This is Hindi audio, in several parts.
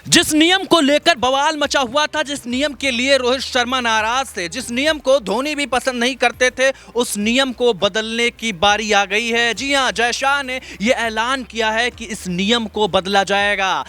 जिस नियम को लेकर बवाल मचा हुआ था, जिस नियम के लिए रोहित शर्मा नाराज थे, जिस नियम को धोनी भी पसंद नहीं करते थे, उस नियम को बदलने की बारी आ गई है। जी हां, जय शाह ने यह ऐलान किया है कि इस नियम को बदला जाएगा।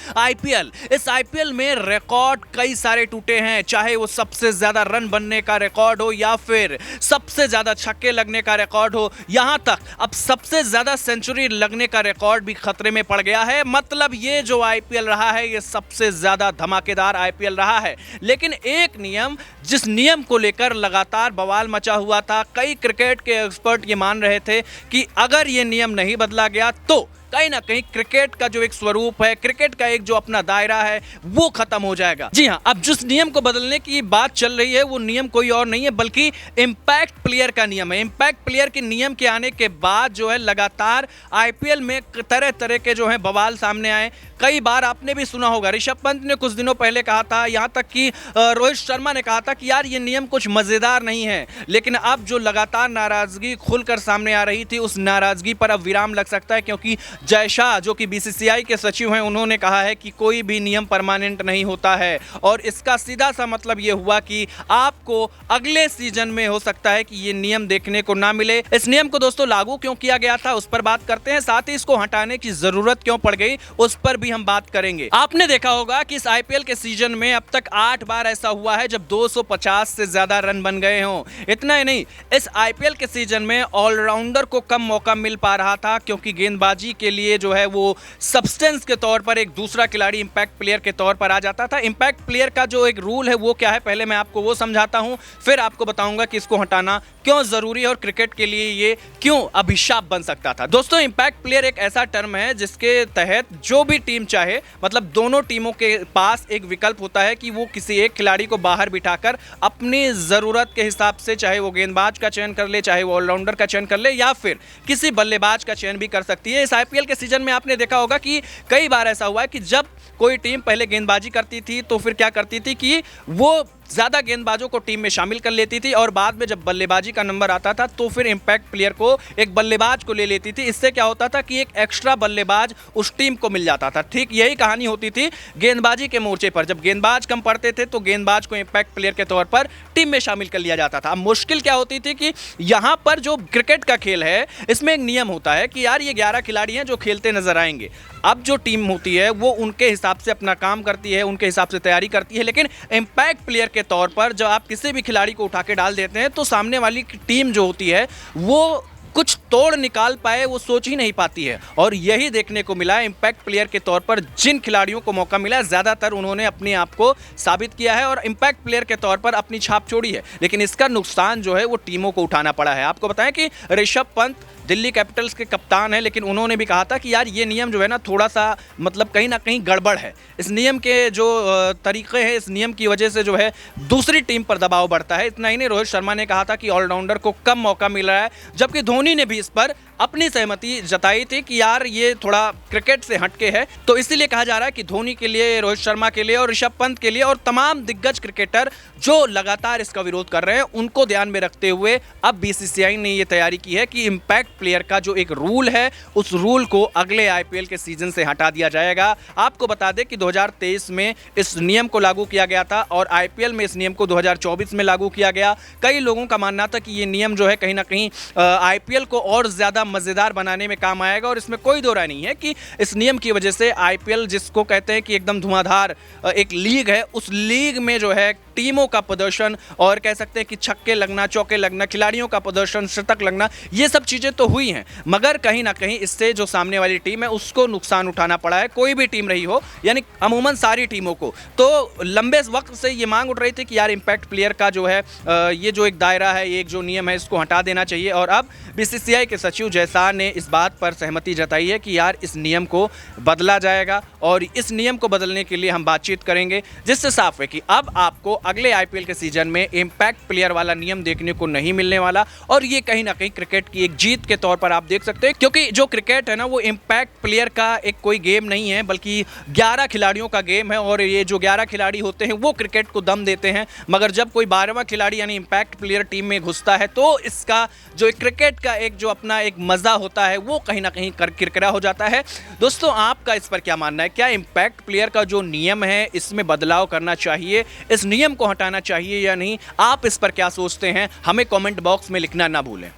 इस आईपीएल में रिकॉर्ड कई सारे टूटे हैं, चाहे वो सबसे ज्यादा रन बनने का रिकॉर्ड हो या फिर सबसे ज्यादा छक्के लगने का रिकॉर्ड हो, यहां तक अब सबसे ज्यादा सेंचुरी लगने का रिकॉर्ड भी खतरे में पड़ गया है। मतलब ये जो आईपीएल रहा है, ये सबसे ज्यादा धमाकेदार आईपीएल रहा है। लेकिन एक नियम, जिस नियम को लेकर लगातार बवाल मचा हुआ था, कई क्रिकेट के एक्सपर्ट ये मान रहे थे कि अगर ये नियम नहीं बदला गया तो कहीं ना कहीं क्रिकेट का जो एक स्वरूप है, क्रिकेट का एक जो अपना दायरा है, वो खत्म हो जाएगा। जी हां, अब जिस नियम को बदलने की बात चल रही है, वो नियम कोई और नहीं है बल्कि इंपैक्ट प्लेयर का नियम है। इंपैक्ट प्लेयर के नियम के आने के बाद जो है लगातार आईपीएल में तरह तरह के जो है बवाल सामने आए। कई बार आपने भी सुना होगा, ऋषभ पंत ने कुछ दिनों पहले कहा था, यहां तक कि रोहित शर्मा ने कहा था कि यार ये नियम कुछ मजेदार नहीं है। लेकिन अब जो लगातार नाराजगी खुलकर सामने आ रही थी, उस नाराजगी पर अब विराम लग सकता है, क्योंकि जय शाह जो कि बीसीसीआई के सचिव हैं, उन्होंने कहा है कि कोई भी नियम परमानेंट नहीं होता है। और इसका सीधा सा मतलब ये हुआ कि आपको अगले सीजन में हो सकता है कि ये नियम देखने को ना मिले। इस नियम को दोस्तों लागू क्यों किया गया था, उस पर बात करते हैं। साथ ही इसको हटाने की जरूरत क्यों पड़ गई, उस पर भी हम बात करेंगे। आपने देखा होगा कि इस आईपीएल के सीजन में अब तक 8 बार ऐसा हुआ है जब 250 से ज्यादा रन बन गए हों। इतना ही नहीं, इस आईपीएल के सीजन में ऑलराउंडर को कम मौका मिल पा रहा था, क्योंकि गेंदबाजी के लिए जो है वो सब्सटेंस के तौर पर एक दूसरा खिलाड़ी इंपैक्ट प्लेयर के तौर पर आ जाता था। इंपैक्ट प्लेयर का जो एक रूल है वो क्या है, पहले मैं आपको वो समझाता हूं, फिर आपको बताऊंगा कि इसको हटाना क्यों जरूरी है और क्रिकेट के लिए ये क्यों अभिशाप बन सकता था। दोस्तों, इंपैक्ट प्लेयर एक ऐसा टर्म है जिसके तहत जो भी टीम चाहे, मतलब दोनों टीमों के पास एक विकल्प होता है कि वो किसी एक खिलाड़ी को बाहर बिठाकर अपनी जरूरत के हिसाब से, चाहे वो गेंदबाज का चयन कर ले, चाहे वो ऑलराउंडर का चयन कर ले, या फिर किसी बल्लेबाज का चयन भी कर सकती है। इस आईपीएल के सीजन में आपने देखा होगा कि कई बार ऐसा हुआ है कि जब कोई टीम पहले गेंदबाजी करती थी तो फिर क्या करती थी कि वो ज्यादा गेंदबाजों को टीम में शामिल कर लेती थी, और बाद में जब बल्लेबाजी का नंबर आता था तो फिर इंपैक्ट प्लेयर को, एक बल्लेबाज को ले लेती थी। इससे क्या होता था कि एक एक्स्ट्रा बल्लेबाज उस टीम को मिल जाता था। ठीक यही कहानी होती थी गेंदबाजी के मोर्चे पर। जब गेंदबाज कम पड़ते थे तो गेंदबाज को इंपैक्ट प्लेयर के तौर पर टीम में शामिल कर लिया जाता था। अब मुश्किल क्या होती थी कि यहां पर जो क्रिकेट का खेल है, इसमें एक नियम होता है कि यार ये 11 खिलाड़ी हैं जो खेलते नजर आएंगे। अब जो टीम होती है वो उनके हिसाब से अपना काम करती है, उनके हिसाब से तैयारी करती है। लेकिन इंपैक्ट प्लेयर के तौर पर जब आप किसी भी खिलाड़ी को उठा के डाल देते हैं तो सामने वाली टीम जो होती है वो कुछ तोड़ निकाल पाए, वो सोच ही नहीं पाती है। और यही देखने को मिला इंपैक्ट प्लेयर के तौर पर। जिन खिलाड़ियों को मौका मिला, ज्यादातर उन्होंने अपने आप को साबित किया है और इंपैक्ट प्लेयर के तौर पर अपनी छाप छोड़ी है। लेकिन इसका नुकसान जो है वो टीमों को उठाना पड़ा है। आपको बताएं कि ऋषभ पंत दिल्ली कैपिटल्स के कप्तान है, लेकिन उन्होंने भी कहा था कि यार ये नियम जो है ना, थोड़ा सा मतलब कहीं ना कहीं गड़बड़ है। इस नियम के जो तरीके हैं, इस नियम की वजह से जो है दूसरी टीम पर दबाव बढ़ता है। इतना ही नहीं, रोहित शर्मा ने कहा था कि ऑलराउंडर को कम मौका मिल रहा है, जबकि धोनी ने भी इस पर अपनी सहमति जताई थी कि यार ये थोड़ा क्रिकेट से हटके है। तो इसीलिए कहा जा रहा है कि धोनी के लिए, रोहित शर्मा के लिए और ऋषभ पंत के लिए और तमाम दिग्गज क्रिकेटर जो लगातार इसका विरोध कर रहे हैं, उनको ध्यान में रखते हुए अब बीसीसीआई ने ये तैयारी की है कि इंपैक्ट प्लेयर का जो एक रूल है, उस रूल को अगले आईपीएल के सीजन से हटा दिया जाएगा। आपको बता दें कि 2023 में इस नियम को लागू किया गया था और आईपीएल में इस नियम को 2024 में लागू किया गया। कई लोगों का मानना था कि ये नियम जो है कहीं ना कहीं आईपीएल को और ज्यादा मजेदार बनाने में काम आएगा, और इसमें कोई दो राय नहीं है कि इस नियम की वजह से आईपीएल, जिसको कहते हैं कि एकदम धुआंधार एक लीग है, उस लीग में जो है टीमों का प्रदर्शन और कह सकते हैं कि छक्के लगना, चौके लगना, खिलाड़ियों का प्रदर्शन, शतक लगना, ये सब चीजें तो हुई हैं, मगर कहीं ना कहीं इससे जो सामने वाली टीम है उसको नुकसान उठाना पड़ा है। कोई भी टीम रही हो, यानी अमूमन सारी टीमों को। तो लंबे वक्त से ये मांग उठ रही थी कि यार इंपैक्ट प्लेयर का जो है ये जो एक दायरा है, ये एक जो नियम है, इसको हटा देना चाहिए। और अब बीसीसीआई के सचिव जय शाह ने इस बात पर सहमति जताई है कि यार इस नियम को बदला जाएगा, और इस नियम को बदलने के लिए हम बातचीत करेंगे, जिससे साफ है कि अब आपको अगले आईपीएल के सीजन में इंपैक्ट प्लेयर वाला नियम देखने को नहीं मिलने वाला। और ये कहीं ना कहीं क्रिकेट की एक जीत के तौर पर आप देख सकते हैं, क्योंकि जो क्रिकेट है ना, वो इंपैक्ट प्लेयर का एक कोई गेम नहीं है, बल्कि 11 खिलाड़ियों का गेम है। और ये जो 11 खिलाड़ी होते हैं वो क्रिकेट को दम देते हैं, मगर जब कोई 12वां खिलाड़ी यानी इंपैक्ट प्लेयर टीम में घुसता है तो इसका जो क्रिकेट का एक जो अपना एक मज़ा होता है वो कहीं ना कहीं किरकिरा हो जाता है। दोस्तों, आपका इस पर क्या मानना है? क्या इम्पैक्ट प्लेयर का जो नियम है इसमें बदलाव करना चाहिए, इस नियम को हटाना चाहिए या नहीं? आप इस पर क्या सोचते हैं? हमें कमेंट बॉक्स में लिखना ना भूलें।